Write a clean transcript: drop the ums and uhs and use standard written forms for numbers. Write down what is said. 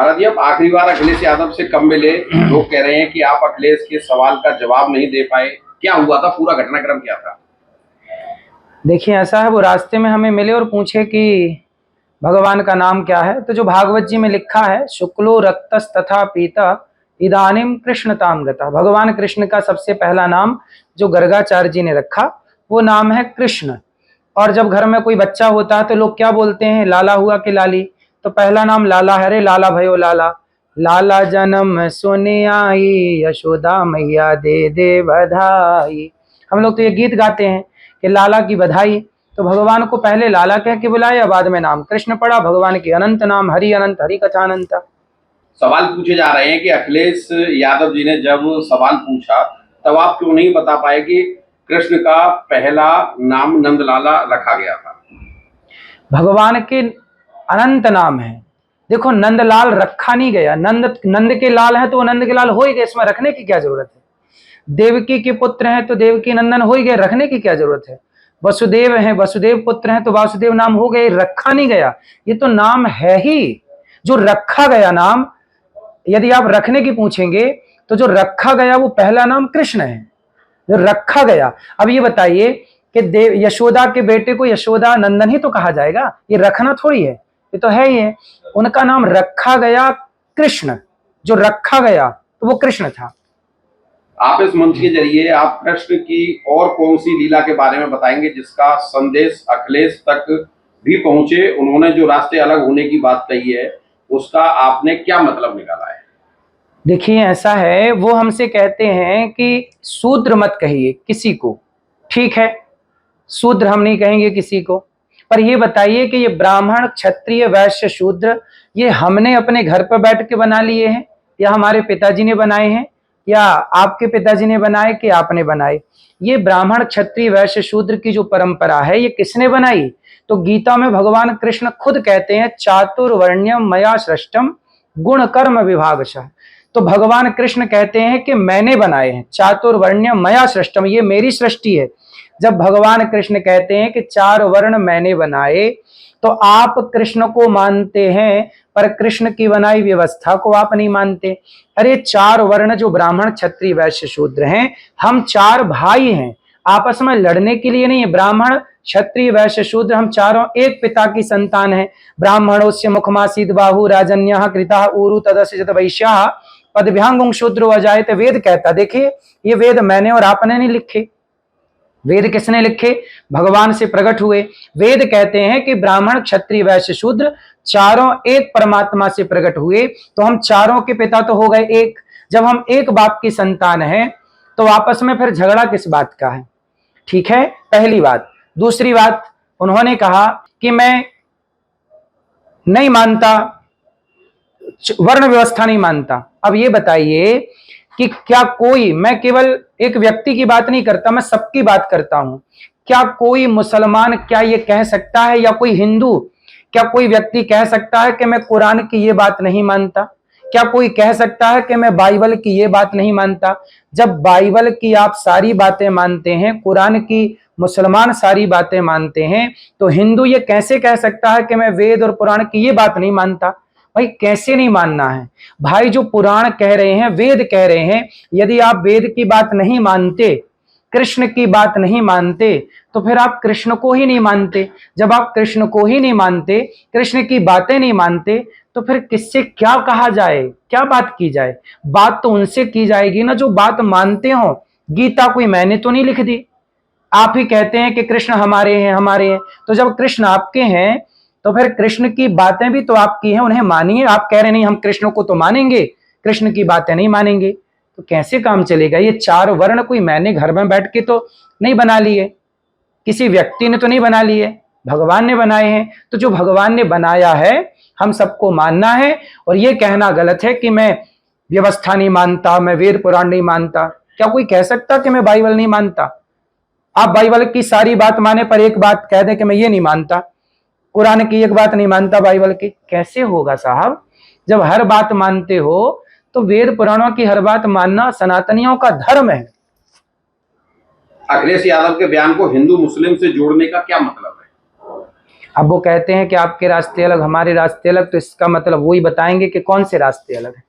महाराज जी, अब आखिरी बार अखिलेश यादव से कब मिले? लोग कह रहे हैं कि आप अखिलेश के सवाल का जवाब नहीं दे पाए। क्या हुआ था? पूरा घटनाक्रम क्या था? देखिए, ऐसा है, वो रास्ते में हमें मिले और पूछे कि भगवान का नाम क्या है। तो जो भागवत जी में लिखा है, शुक्लो रक्तस तथा पीता इदानीम कृष्ण ताम गता, भगवान कृष्ण का सबसे पहला नाम जो गर्गाचार्य जी ने रखा वो नाम है कृष्ण। और जब घर में कोई बच्चा होता है तो लोग क्या बोलते हैं, लाला हुआ कि लाली? तो पहला नाम लाला है। अरे लाला भयो लाला, लाला जन्म सुने आई, यशोदा मैया दे दे बधाई। हम लोग तो ये गीत गाते हैं कि लाला की बधाई। तो भगवान को पहले लाला कह के बुलाया, बाद में नाम कृष्ण पड़ा। भगवान के अनंत नाम, हरि अनंत, हरि कथा अनंत। सवाल पूछे जा रहे हैं कि अखिलेश यादव जी ने जब सवाल पूछा तब आप क्यों नहीं बता पाए कि कृष्ण का पहला नाम नंदलाला रखा गया था? भगवान के अनंत नाम है। देखो, नंदलाल रखा नहीं गया। नंद के लाल है तो वो नंद के लाल हो ही गए, इसमें रखने की क्या जरूरत है? देवकी के पुत्र हैं तो देवकी नंदन हो ही गए, रखने की क्या जरूरत है? वसुदेव हैं, वसुदेव पुत्र हैं तो वासुदेव नाम हो गए, रखा नहीं गया। ये तो नाम है ही। जो रखा गया नाम, यदि आप रखने की पूछेंगे तो जो रखा गया वो पहला नाम कृष्ण है, जो रखा गया। अब ये बताइए कि देव यशोदा के बेटे को यशोदा नंदन ही तो कहा जाएगा, ये रखना थोड़ी है, ये तो है ही है। उनका नाम रखा गया कृष्ण, जो रखा गया तो वो कृष्ण था। आप इस मंच के जरिए आप कृष्ण की और कौन सी लीला के बारे में बताएंगे जिसका संदेश अखिलेश तक भी पहुंचे? उन्होंने जो रास्ते अलग होने की बात कही है उसका आपने क्या मतलब निकाला है? देखिए, ऐसा है, वो हमसे कहते हैं कि शूद्र मत कहिए किसी को। ठीक है, शूद्र हम नहीं कहेंगे किसी को, पर ये बताइए कि ये ब्राह्मण, क्षत्रिय, वैश्य, शूद्र, ये हमने अपने घर पर बैठ के बना लिए हैं या हमारे पिताजी ने बनाए हैं या आपके पिताजी ने बनाए कि आपने बनाए? ये ब्राह्मण, क्षत्रिय, वैश्य, शूद्र की जो परंपरा है ये किसने बनाई? तो गीता में भगवान कृष्ण खुद कहते हैं, चातुर्वर्ण्यम मया सृष्टम गुण कर्म विभागशः। तो भगवान कृष्ण कहते हैं कि मैंने बनाए हैं, चातुर्वर्ण्यम मया सृष्टम, ये मेरी सृष्टि है। जब भगवान कृष्ण कहते हैं कि चार वर्ण मैंने बनाए, तो आप कृष्ण को मानते हैं पर कृष्ण की बनाई व्यवस्था को आप नहीं मानते। अरे चार वर्ण जो ब्राह्मण, क्षत्रिय, वैश्य, शूद्र हैं, हम चार भाई हैं, आपस में लड़ने के लिए नहीं है। ब्राह्मण, क्षत्रिय, वैश्य, शूद्र, हम चारों एक पिता की संतान हैं। ब्राह्मणोस्य मुखमासीद बाहु राजन्यः कृतः ऊरु तदस्य वैश्याः पदभ्यांगुं शूद्रो अजायते, वेद कहता। देखिए, ये वेद मैंने और आपने नहीं लिखे। वेद किसने लिखे? भगवान से प्रकट हुए। वेद कहते हैं कि ब्राह्मण, क्षत्रिय, वैश्य, शूद्र चारों एक परमात्मा से प्रकट हुए, तो हम चारों के पिता तो हो गए एक। जब हम एक बाप की संतान हैं तो आपस में फिर झगड़ा किस बात का है? ठीक है, पहली बात। दूसरी बात, उन्होंने कहा कि मैं नहीं मानता, वर्ण व्यवस्था नहीं मानता। अब ये बताइए कि क्या कोई, मैं केवल एक व्यक्ति की बात नहीं करता, मैं सबकी बात करता हूं, क्या कोई मुसलमान क्या ये कह सकता है या कोई हिंदू, क्या कोई व्यक्ति कह सकता है कि मैं कुरान की ये बात नहीं मानता? क्या कोई कह सकता है कि मैं बाइबल की ये बात नहीं मानता? जब बाइबल की आप सारी बातें मानते हैं, कुरान की मुसलमान सारी बातें मानते हैं, तो हिंदू ये कैसे कह सकता है कि मैं वेद और पुराण की ये बात नहीं मानता? भाई कैसे नहीं मानना है भाई? जो पुराण कह रहे हैं, वेद कह रहे हैं, यदि आप वेद की बात नहीं मानते, कृष्ण की बात नहीं मानते, तो फिर आप कृष्ण को ही नहीं मानते। जब आप कृष्ण को ही नहीं मानते, कृष्ण की बातें नहीं मानते, तो फिर किससे क्या कहा जाए, क्या बात की जाए? बात तो उनसे की जाएगी ना जो बात मानते हो। गीता कोई मैंने तो नहीं लिख दी, आप ही कहते हैं कि कृष्ण हमारे हैं, हमारे हैं। तो जब कृष्ण आपके हैं तो फिर कृष्ण की बातें भी तो आपकी हैं, उन्हें मानिए। आप कह रहे नहीं हम कृष्ण को तो मानेंगे, कृष्ण की बातें नहीं मानेंगे, तो कैसे काम चलेगा? ये चार वर्ण कोई मैंने घर में बैठ के तो नहीं बना लिए, किसी व्यक्ति ने तो नहीं बना लिए, भगवान ने बनाए हैं। तो जो भगवान ने बनाया है हम सबको मानना है। और ये कहना गलत है कि मैं व्यवस्था नहीं मानता, मैं वेद पुराण नहीं मानता। क्या कोई कह सकता कि मैं बाइबल नहीं मानता? आप बाइबल की सारी बात माने पर एक बात कह दे कि मैं ये नहीं मानता, कुरान की एक बात नहीं मानता, बाइबल की, कैसे होगा साहब? जब हर बात मानते हो तो वेद पुराणों की हर बात मानना सनातनियों का धर्म है। अखिलेश यादव के बयान को हिंदू मुस्लिम से जोड़ने का क्या मतलब है? अब वो कहते हैं कि आपके रास्ते अलग, हमारे रास्ते अलग, तो इसका मतलब वही बताएंगे कि कौन से रास्ते अलग हैं।